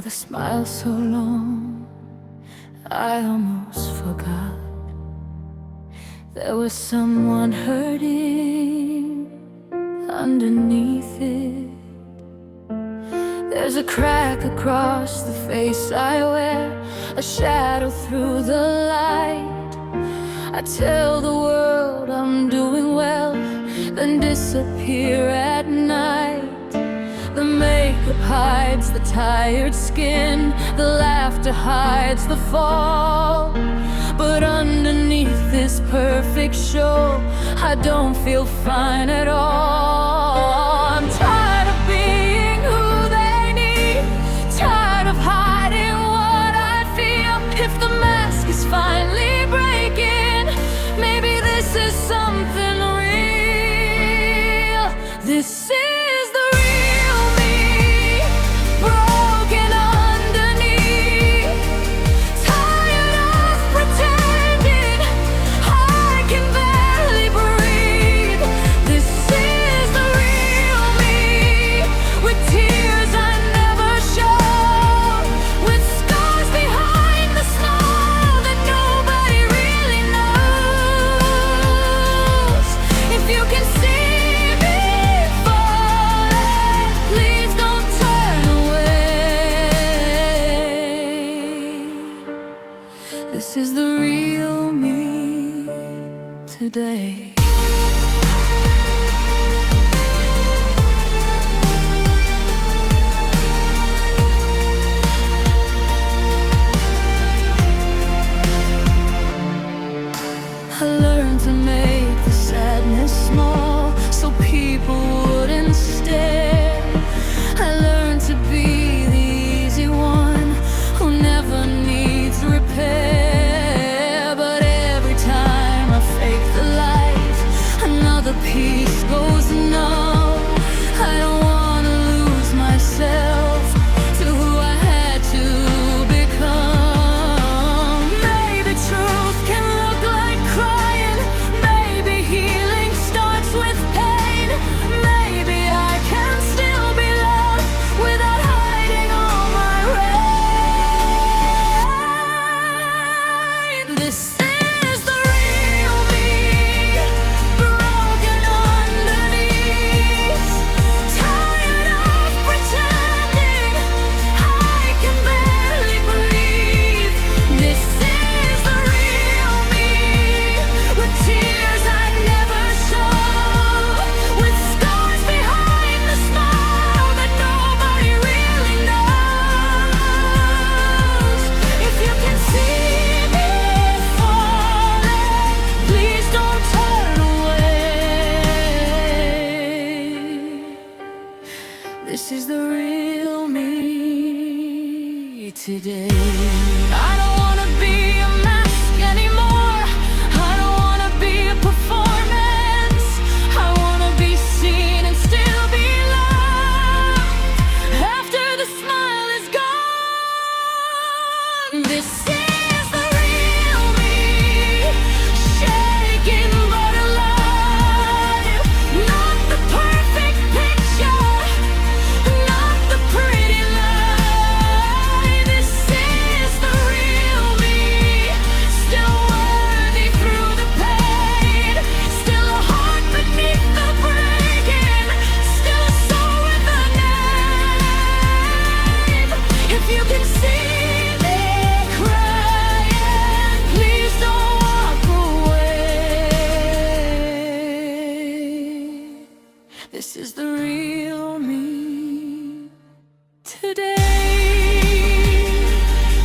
the smile so long, I almost forgot there was someone hurting underneath it. There's a crack across the face I wear, a shadow through the light. I tell the world I'm doing well, then disappear at night. The makeup hides the tired skin, the laughter hides the fall. But underneath this perfect show, I don't feel fine at all. I'm tired of being who they need, tired of hiding what I feel. If the mask is finally breaking, maybe this is something real. This is the real me, broken underneath, tired of pretending I can barely breathe. This is the real me, with tears I never show, with scars behind the smile that nobody really knows. If you can see me falling, please don't turn away. This is the real me today. I learned to make the sadness small so people wouldn't stare. I learned to be the easy one who never needs repair. But every time I fake the light, another piece goes numb. I don't wanna lose myself to who I had to become. Maybe truth can look like crying, maybe healing starts with pain. Maybe I can still be loved without hiding all my rain. This is the real me, broken underneath, tired of pretending I can barely breathe. This is the real me, with tears I never show, with scars behind the smile that nobody really knows. If you can see me falling, please don't turn away. This is the real me today. I don't wanna be a mask anymore, I don't wanna be a performance. I wanna be seen and still be loved after the smile is gone. This is the real me, shaken but alive. Not the perfect picture, not the pretty lie. This is the real me, still worthy through the pain, still a heart beneath the breaking, still a soul with a name. If you can see me crying, please don't walk away. This is the real me today.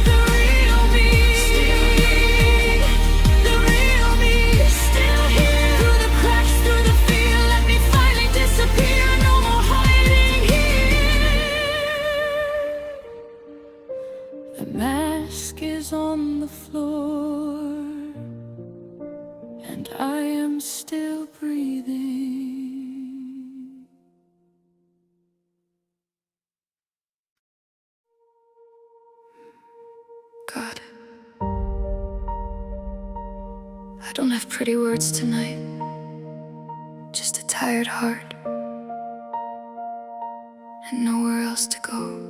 The real me, the real me, still here. Through the cracks, through the fear, let me finally disappear. No more hiding here. The mask is on the floor, and I am still breathing. God, I don't have pretty words tonight, just a tired heart and nowhere else to go.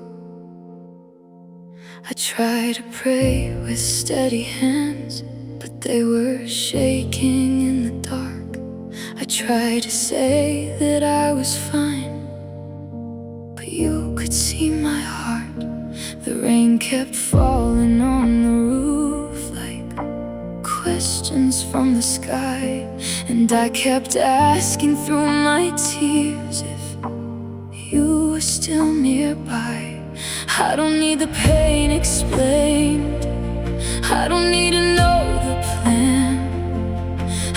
tried to pray with steady hands, but they were shaking in the dark. I tried to say that I was fine, but you could see my heart. The rain kept falling on the roof like questions from the sky, and I kept asking through my tears if you were still nearby. I don't need the pain explained, I don't need to know the plan.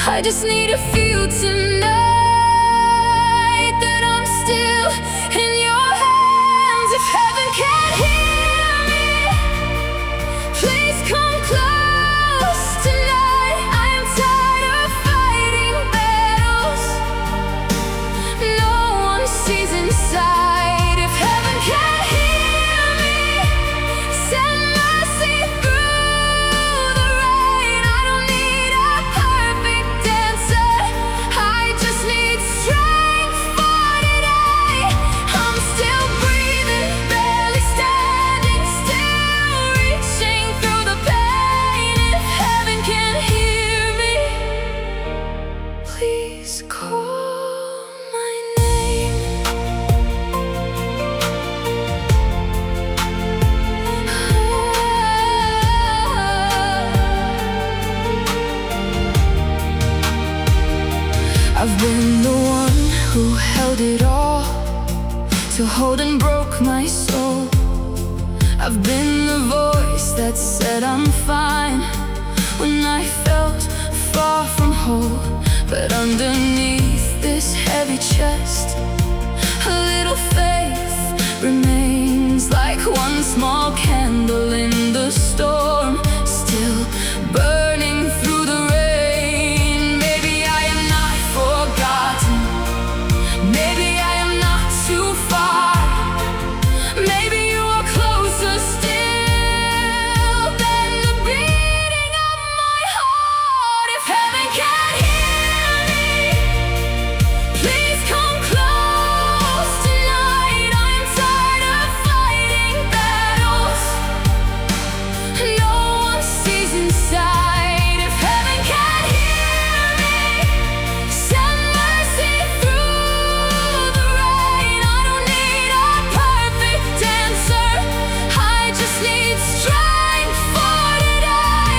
I just need to feel tonight that I'm still in your hands. If heaven can't hear me, please come close tonight. I am tired of fighting battles no one sees inside. If heaven can't hear me, send mercy through the rain. I don't need a perfect answer, I just need strength for today. I'm still breathing, barely standing, still reaching through the pain. If heaven can't hear me, please call my name. I've been the one who held it all, to hold and broke my soul. I've been the voice that said I'm fine when I felt far from whole. But underneath this heavy chest, a little faith remains, like one small candle in the storm, still burning through the rain. Maybe I am not forgotten, maybe I am not too far, maybe you are closer still than the beating of my heart. If heaven can't hear me, please come close tonight. I am tired of fighting battles no one sees inside. If heaven can't hear me, send mercy through the rain. I don't need a perfect answer, I just need strength for today.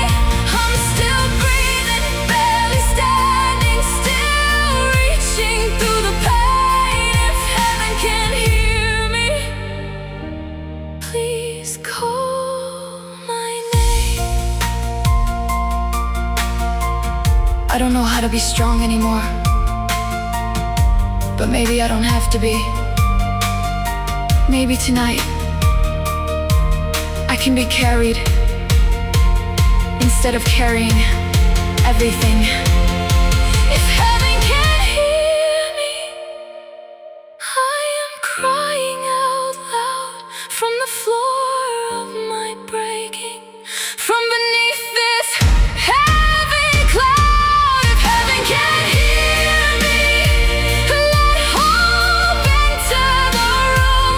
I'm still breathing, barely standing, still reaching through the pain. If heaven can't hear me, please call my name. I don't know how to be strong anymore, but maybe I don't have to be. Maybe tonight I can be carried instead of carrying everything. If heaven can't hear me, I am crying out loud from the floor of my breaking, from beneath this heavy cloud. If heaven can't hear me, let hope enter the room.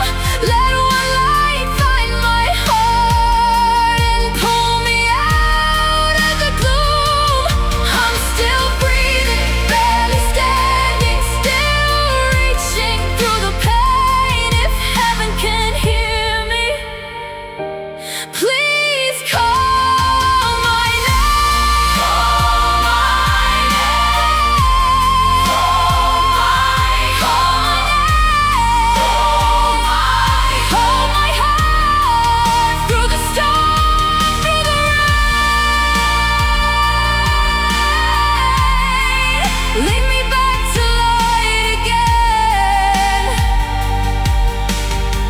Let one light find my heart and pull me out of the gloom. I'm still breathing, barely standing, still reaching through the pain. If heaven can't hear me, please call my name. Call my name. Hold my heart through the storm, through the rain. Lead me back to light again.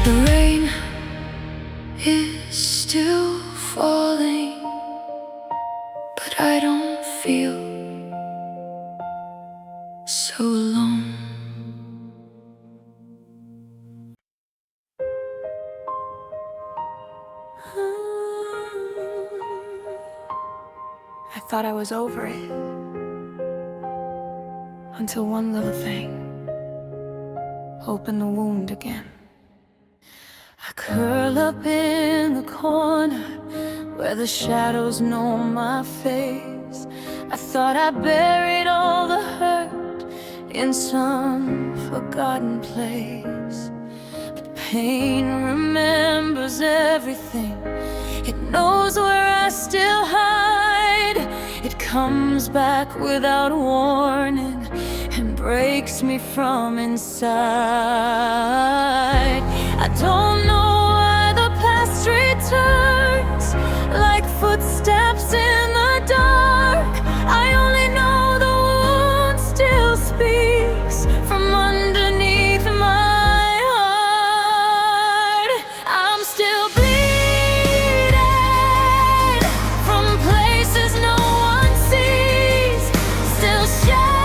The rain is still falling, but I don't feel so alone. I thought I was over it, until one little thing opened the wound again. I curl up in the corner where the shadows know my face. I thought I buried all the hurt in some forgotten place. But pain remembers everything. It knows where I still hide. It comes back without warning and breaks me from inside. I don't know why the past returns like footsteps in the dark. I only know the wound still speaks from underneath my heart. I'm still bleeding from places no one sees, still shaking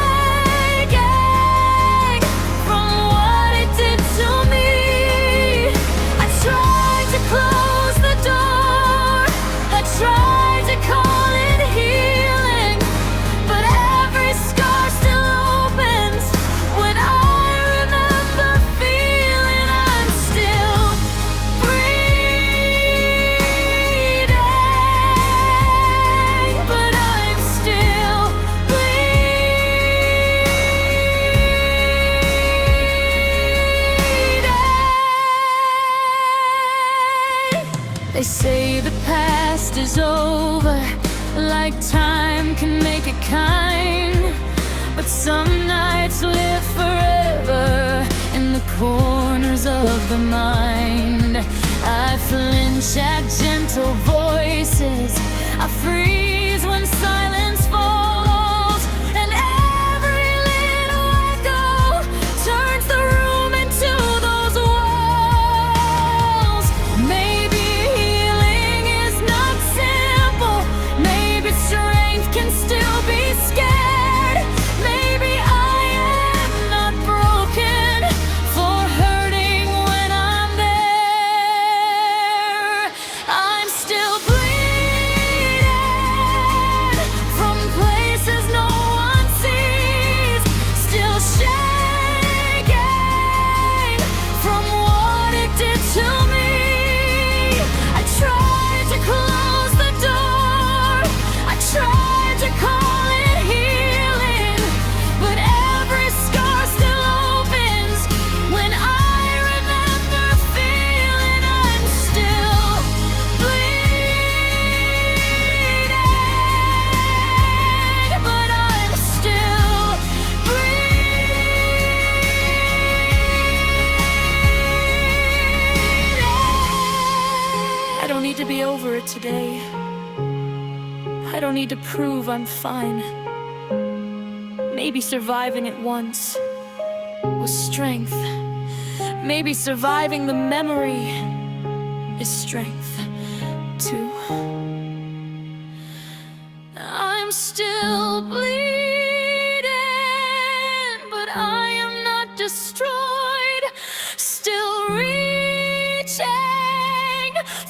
from what it did to me. I tried to close the door, I tried to call it healing, but every scar still opens when I remember feeling I'm still breathing, but I'm still bleeding. They say the past is over, like time can make it kind, but some nights live forever in the corners of the mind. I flinch at gentle voices, I freeze when silence falls, and every little echo turns the room into those walls. Maybe healing is not simple, maybe strength can still be scared. Maybe I am not broken for hurting when I'm there. I'm still bleeding from places no one sees, still shaking from what it did to me. I tried to close the door, I tried to call it healing, but every scar still opens when I remember feeling I'm still bleeding, but I'm still breathing. I don't need to be over it today. I don't need to prove I'm fine. Maybe surviving it once was strength. Maybe surviving the memory is strength too. I'm still bleeding, but I am not destroyed. Still reaching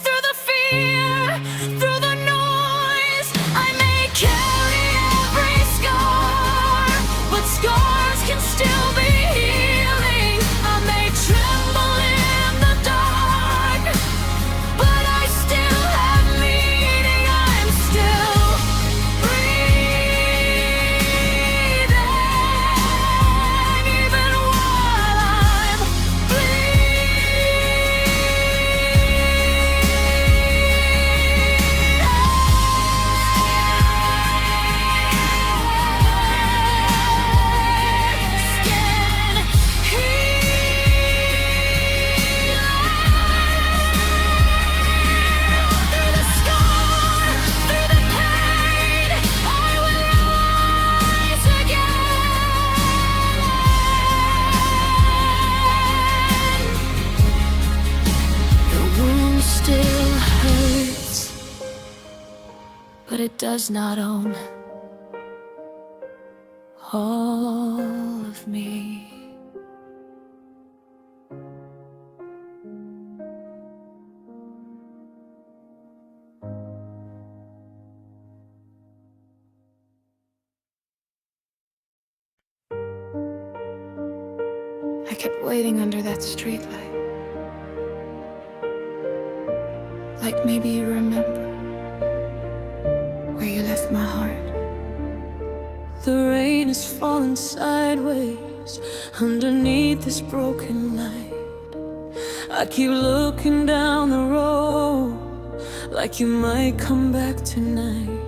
through the fear, through the noise. I may carry every scar, but scars can still be healing. I may tremble in the dark, but I still have meaning. I'm still breathing, even while I'm still hurts, but it does not own all of me. I kept waiting under that streetlight, like maybe you remember where you left my heart. The rain is falling sideways underneath this broken light. I keep looking down the road like you might come back tonight.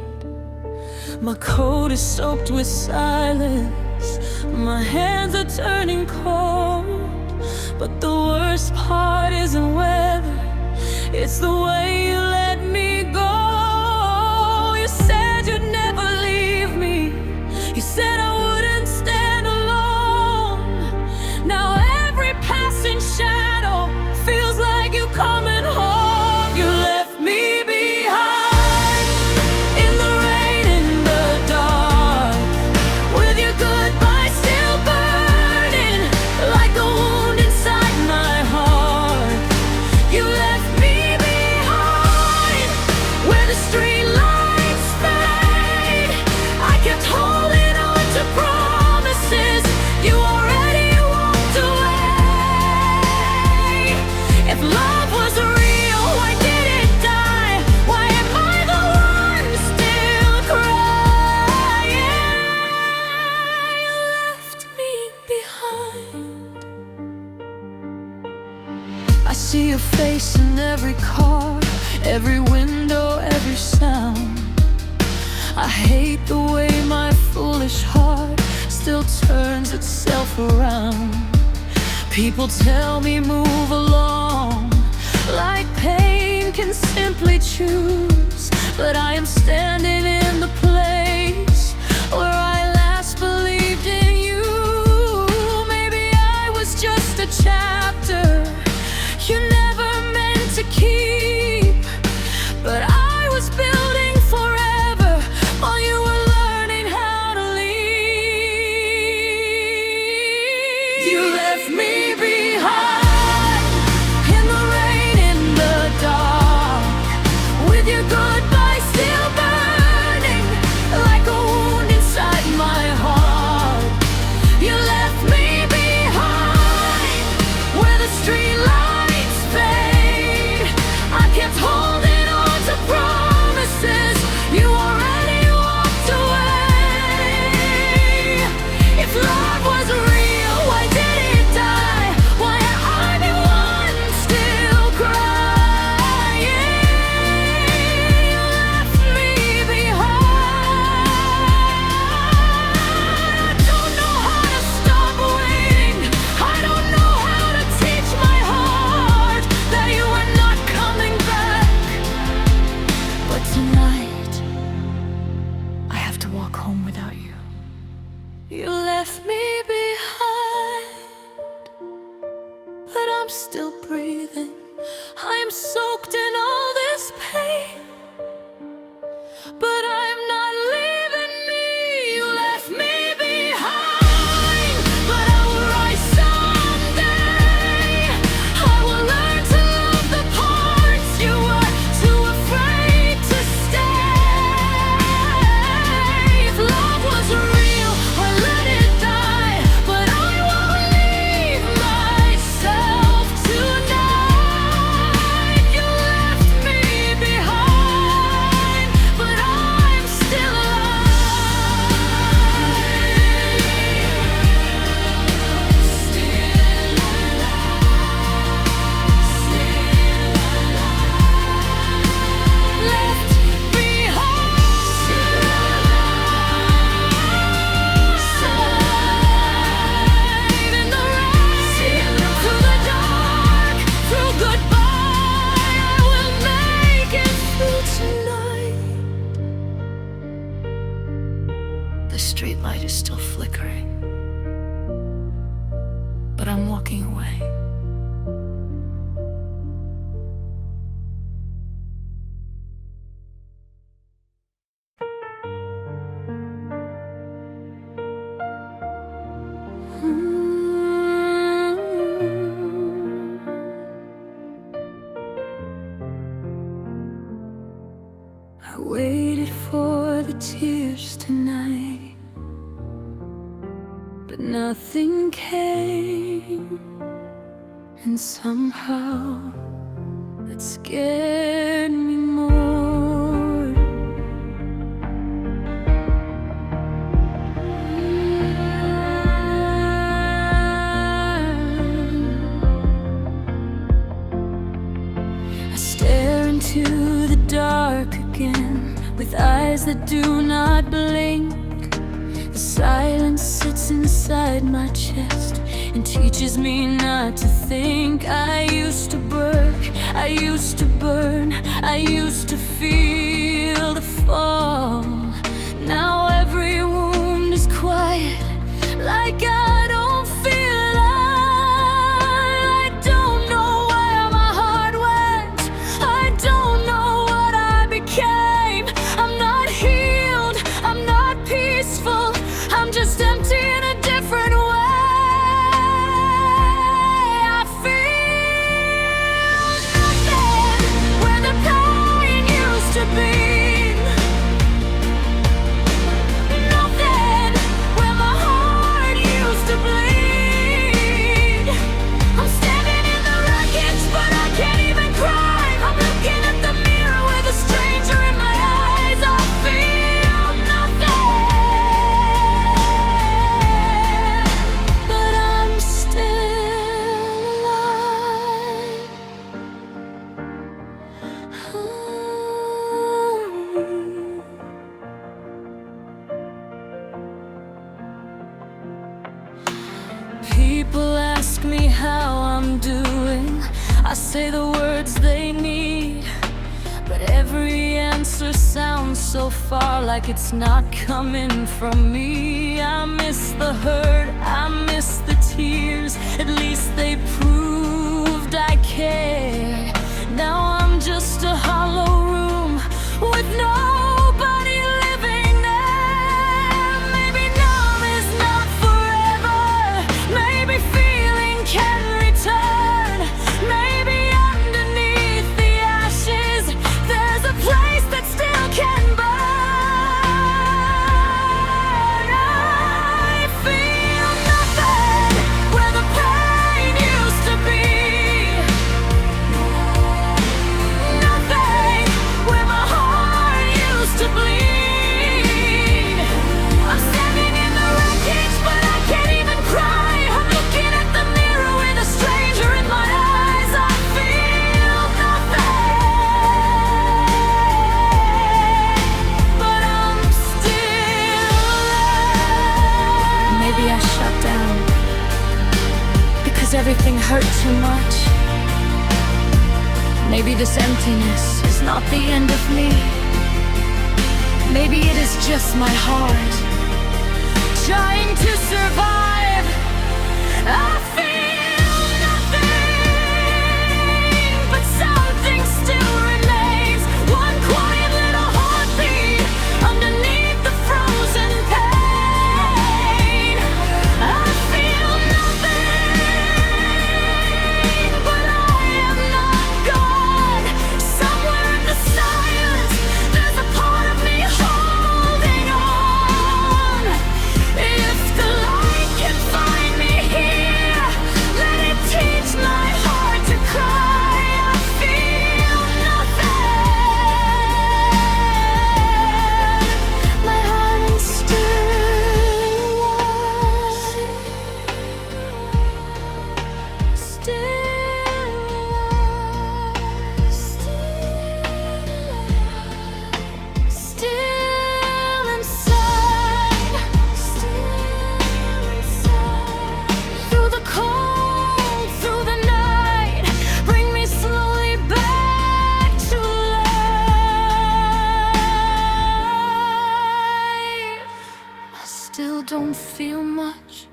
My coat is soaked with silence, my hands are turning cold. But the worst part isn't weather, it's the way you let me go. You said you'd never leave me, you said I wouldn't stand alone. Now every passing shadow feels like you coming home. You left me behind in the rain, in the dark, with your goodbye still burning like a wound inside my heart. You left me behind where the street lights fade. I kept holding on to promises you already walked away. If love was real, why did it die? Why am I the one still crying? You left me behind. I see your face in every car, every window, every sound. I hate the way my foolish heart still turns itself around. People tell me move along, like pain can simply choose. But I am standing in the place where I last believed in you. Maybe I was just a chapter you never meant to keep, but I was building forever while you were learning how to leave. You left me behind in the rain, in the dark, with your goodbye still burning like a wound inside my heart. You left me behind where the street lights fade. I kept holding on to promises you already walked away. If love was real, why did it die? Why am I the one still crying? You left me behind. I don't know how to stop waiting. I don't know how to teach my heart that you are not coming back. But tonight, I have to walk home without you. You left me behind, but I'm still breathing. I'm soaked in all this pain, but I'm not leaving me. You left me behind, but I will rise someday. I will learn to love the parts you were too afraid to stay. If love was real, I let it die, but I won't leave myself tonight. You left me behind, but I'm still alive. Still alive. Left behind. In the rain, through the dark, through goodbye, I will make it through tonight. The street light is still flickering, but I'm walking away. I waited for the tears tonight, but nothing came. And somehow the scared me more. I stare into the dark again with eyes that do not blink. The silence sits inside my chest and teaches me not to think. I used to I used to burn, I used to feel the fall. Now every wound is quiet, like I don't feel I don't know where my heart went, I don't know what I became. I'm not healed, I'm not peaceful, I'm just empty in a different way. People ask me how I'm doing, I say the words they need, but every answer sounds so far like it's not coming from me. I miss the hurt, I miss the tears, at least they proved I care. Now I'm just a hollow room with nobody living there. Maybe numb is not forever, maybe feeling can return, maybe underneath the ashes there's a place that still can burn. I feel nothing where the pain used to be, nothing where my heart used to bleed. I'm standing in the wreckage but I can't even cry. I'm looking at the mirror with a stranger in my eyes. I feel nothing, but I'm still alive. Maybe I shut down because everything hurt too much. Maybe this emptiness is not the end of me. Maybe it is just my heart trying to survive. I feel nothing, but something still remains. One quiet little heartbeat underneath the frozen pain. I feel nothing, but I am not gone. Somewhere in the silence there's a part of me holding on. If the light can find me here, let it teach my heart to cry. I feel nothing, my heart is still alive, still alive, still inside, through the cold, through the night, bring me slowly back to life. I still don't feel much,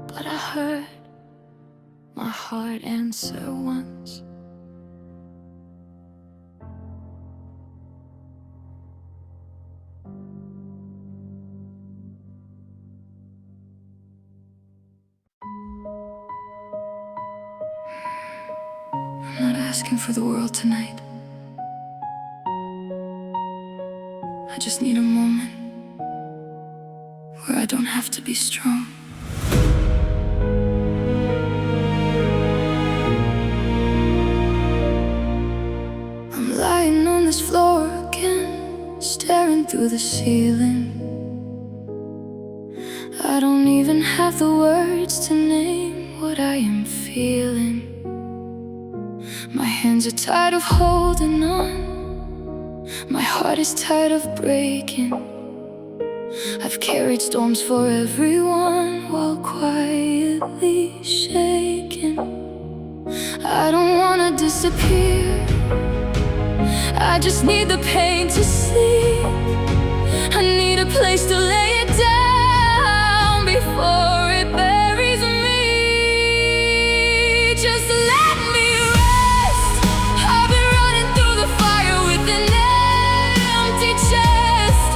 but I heard my heart answer once. I'm not asking for the world tonight. I just need a moment where I don't have to be strong. this floor again, staring through the ceiling. I don't even have the words to name what I am feeling. My hands are tired of holding on, my heart is tired of breaking. I've carried storms for everyone while quietly shaking. I don't wanna disappear, I just need the pain to sleep. I need a place to lay it down before it buries me. Just let me rest. I've been running through the fire with an empty chest.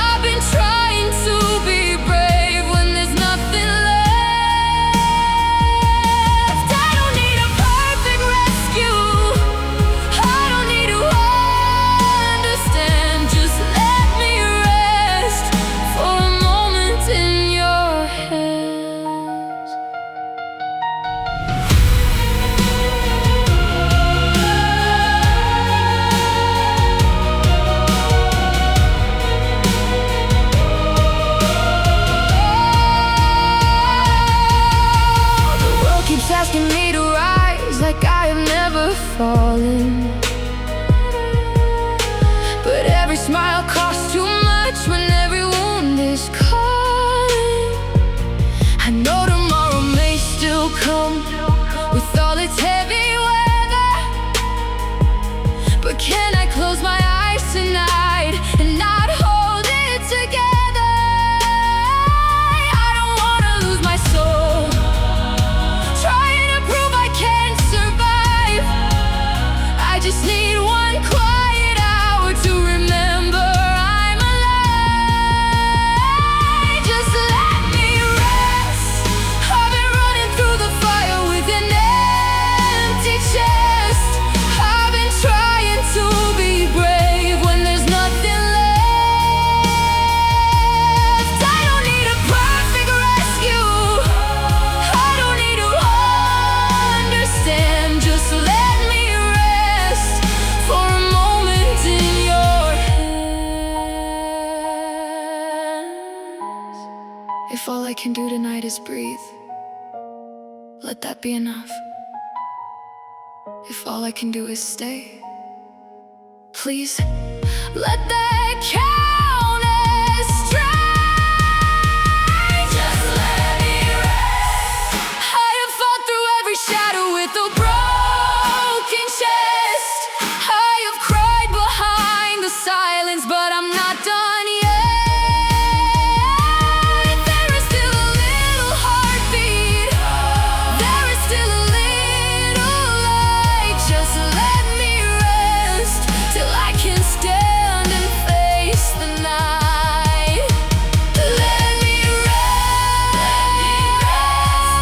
I've been trying to be brave when there's nothing left. I don't need a perfect rescue, I don't need to understand. Just let me rest for a moment in your hands. The world keeps asking me to rise like I have never fallen, but every smile costs too much when every wound is calling. I know tomorrow may still come with all its heavy weather, but can I close my eyes tonight and not hold it together? I don't wanna lose my soul, trying to prove I can survive. I just need one quiet hour to remember I'm alive. Just let me rest. I've been running through the fire with an empty chest. I've been trying to be brave when there's nothing left. I don't need a perfect rescue, I don't need to understand. Just let me rest for a moment in your hands. If all I can do tonight is breathe, let that be enough. If all I can do is stay, please let that count as strength. Just let me rest. I have fought through every shadow with a broken chest. I have cried behind the silence, but I'm not done yet. There is still a little heartbeat, there is still a little light. Just let me rest till I can stand and face the night. Let me rest,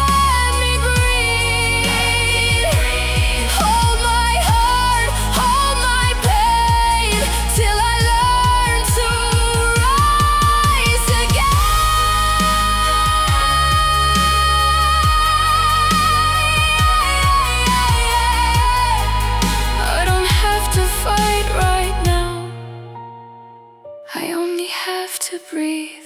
let me breathe. Hold my heart, hold my pain, till I learn to rise again. I don't have to fight right now, I only have to breathe.